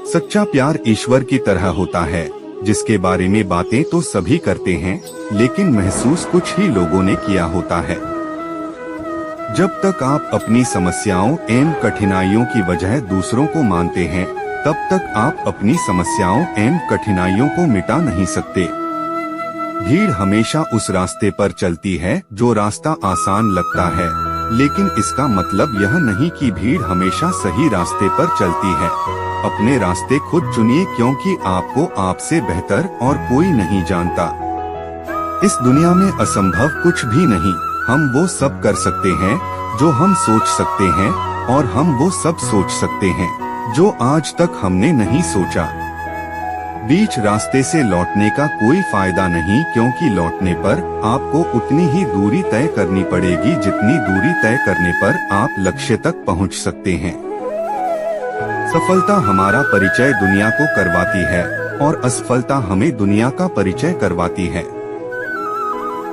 सच्चा प्यार ईश्वर की तरह होता है, जिसके बारे में बातें तो सभी करते हैं, लेकिन महसूस कुछ ही लोगों ने किया होता है। जब तक आप अपनी समस्याओं एवं कठिनाइयों की वजह दूसरों को मानते हैं, तब तक आप अपनी समस्याओं एवं कठिनाइयों को मिटा नहीं सकते। भीड़ हमेशा उस रास्ते पर चलती है जो रास्ता आसान लगता है, लेकिन इसका मतलब यह नहीं कि भीड़ हमेशा सही रास्ते पर चलती है। अपने रास्ते खुद चुनिए, क्योंकि आपको आपसे बेहतर और कोई नहीं जानता। इस दुनिया में असंभव कुछ भी नहीं। हम वो सब कर सकते हैं जो हम सोच सकते हैं, और हम वो सब सोच सकते हैं जो आज तक हमने नहीं सोचा। बीच रास्ते से लौटने का कोई फायदा नहीं, क्योंकि लौटने पर आपको उतनी ही दूरी तय करनी पड़ेगी जितनी दूरी तय करने पर आप लक्ष्य तक पहुंच सकते हैं। सफलता हमारा परिचय दुनिया को करवाती है, और असफलता हमें दुनिया का परिचय करवाती है।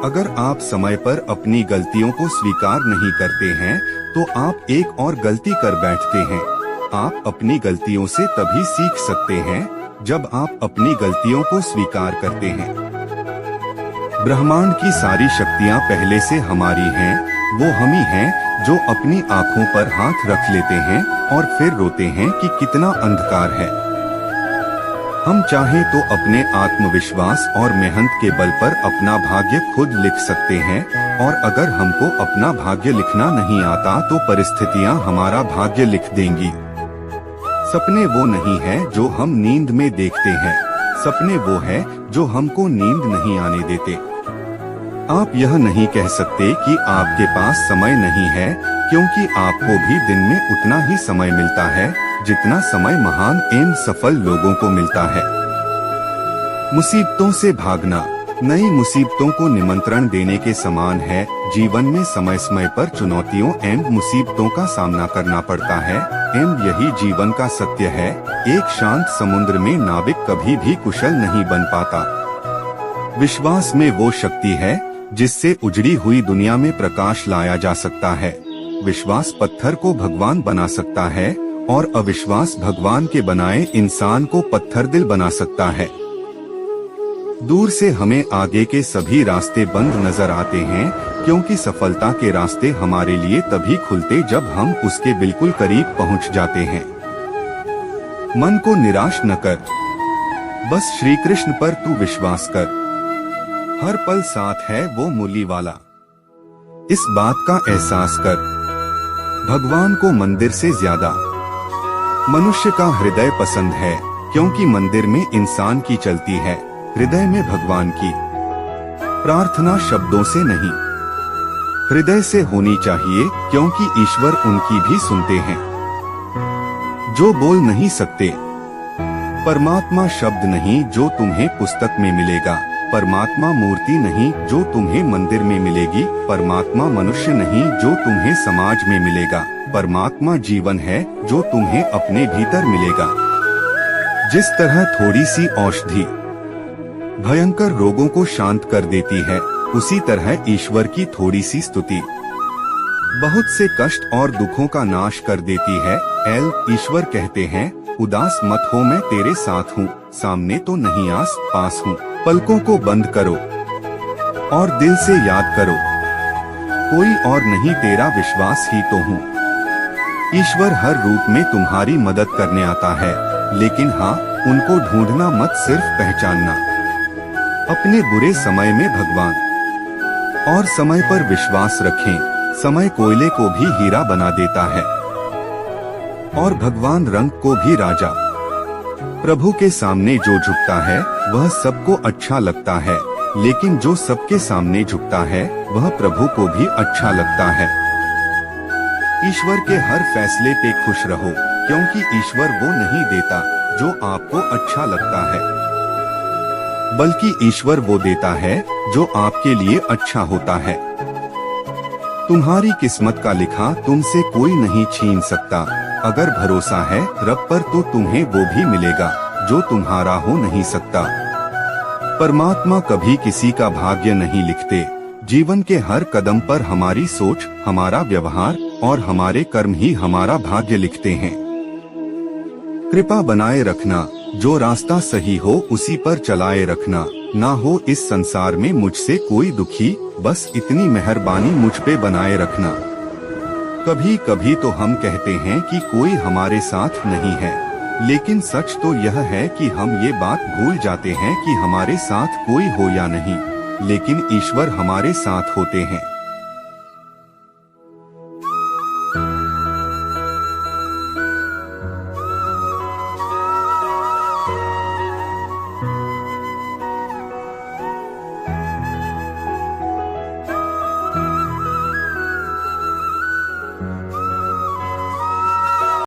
अगर आप समय पर अपनी गलतियों को स्वीकार नहीं करते हैं, तो आप एक और गलती कर बैठते हैं। आप अपनी गलतियों से तभी सीख सकते हैं जब आप अपनी गलतियों को स्वीकार करते हैं। ब्रह्मांड की सारी शक्तियां पहले से हमारी हैं, वो हम ही हैं जो अपनी आंखों पर हाथ रख लेते हैं और फिर रोते हैं कि कितना अंधकार है। हम चाहें तो अपने आत्मविश्वास और मेहनत के बल पर अपना भाग्य खुद लिख सकते हैं, और अगर हमको अपना भाग्य लिखना नहीं आता तो परिस्थितियां हमारा भाग्य लिख देंगी। सपने वो नहीं है जो हम नींद में देखते हैं, सपने वो है जो हमको नींद नहीं आने देते। आप यह नहीं कह सकते कि आपके पास समय नहीं है, क्योंकि आपको भी दिन में उतना ही समय मिलता है जितना समय महान एवं सफल लोगों को मिलता है। मुसीबतों से भागना नई मुसीबतों को निमंत्रण देने के समान है। जीवन में समय समय पर चुनौतियों एवं मुसीबतों का सामना करना पड़ता है, एवं यही जीवन का सत्य है। एक शांत समुद्र में नाविक कभी भी कुशल नहीं बन पाता। विश्वास में वो शक्ति है जिससे उजड़ी हुई दुनिया में प्रकाश लाया जा सकता है। विश्वास पत्थर को भगवान बना सकता है, और अविश्वास भगवान के बनाए इंसान को पत्थर दिल बना सकता है। दूर से हमें आगे के सभी रास्ते बंद नजर आते हैं, क्योंकि सफलता के रास्ते हमारे लिए तभी खुलते जब हम उसके बिल्कुल करीब पहुंच जाते हैं। मन को निराश न कर, बस श्री कृष्ण पर तू विश्वास कर। हर पल साथ है वो मुरली वाला, इस बात का एहसास कर। भगवान को मंदिर से ज्यादा मनुष्य का हृदय पसंद है, क्योंकि मंदिर में इंसान की चलती है, हृदय में भगवान की। प्रार्थना शब्दों से नहीं, हृदय से होनी चाहिए, क्योंकि ईश्वर उनकी भी सुनते हैं जो बोल नहीं सकते। परमात्मा शब्द नहीं जो तुम्हें पुस्तक में मिलेगा, परमात्मा मूर्ति नहीं जो तुम्हें मंदिर में मिलेगी, परमात्मा मनुष्य नहीं जो तुम्हें समाज में मिलेगा, परमात्मा जीवन है जो तुम्हें अपने भीतर मिलेगा। जिस तरह थोड़ी सी औषधि भयंकर रोगों को शांत कर देती है, उसी तरह ईश्वर की थोड़ी सी स्तुति बहुत से कष्ट और दुखों का नाश कर देती है। ईश्वर कहते हैं, उदास मत हो, मैं तेरे साथ हूँ, सामने तो नहीं आस पास हूँ। पलकों को बंद करो और दिल से याद करो, कोई और नहीं, तेरा विश्वास ही तो हूँ। ईश्वर हर रूप में तुम्हारी मदद करने आता है, लेकिन हाँ, उनको ढूंढना मत, सिर्फ पहचानना। अपने बुरे समय में भगवान और समय पर विश्वास रखें। समय कोयले को भी हीरा बना देता है, और भगवान रंग को भी राजा। प्रभु के सामने जो झुकता है वह सबको अच्छा लगता है, लेकिन जो सबके सामने झुकता है वह प्रभु को भी अच्छा लगता है। ईश्वर के हर फैसले पे खुश रहो, क्योंकि ईश्वर वो नहीं देता जो आपको अच्छा लगता है, बल्कि ईश्वर वो देता है जो आपके लिए अच्छा होता है। तुम्हारी किस्मत का लिखा तुमसे कोई नहीं छीन सकता। अगर भरोसा है रब पर तो तुम्हें वो भी मिलेगा जो तुम्हारा हो नहीं सकता। परमात्मा कभी किसी का भाग्य नहीं लिखते, जीवन के हर कदम पर हमारी सोच, हमारा व्यवहार और हमारे कर्म ही हमारा भाग्य लिखते हैं। कृपा बनाए रखना, जो रास्ता सही हो उसी पर चलाए रखना। ना हो इस संसार में मुझसे कोई दुखी, बस इतनी मेहरबानी मुझ पे बनाए रखना। कभी कभी तो हम कहते हैं कि कोई हमारे साथ नहीं है, लेकिन सच तो यह है कि हम ये बात भूल जाते हैं कि हमारे साथ कोई हो या नहीं, लेकिन ईश्वर हमारे साथ होते हैं।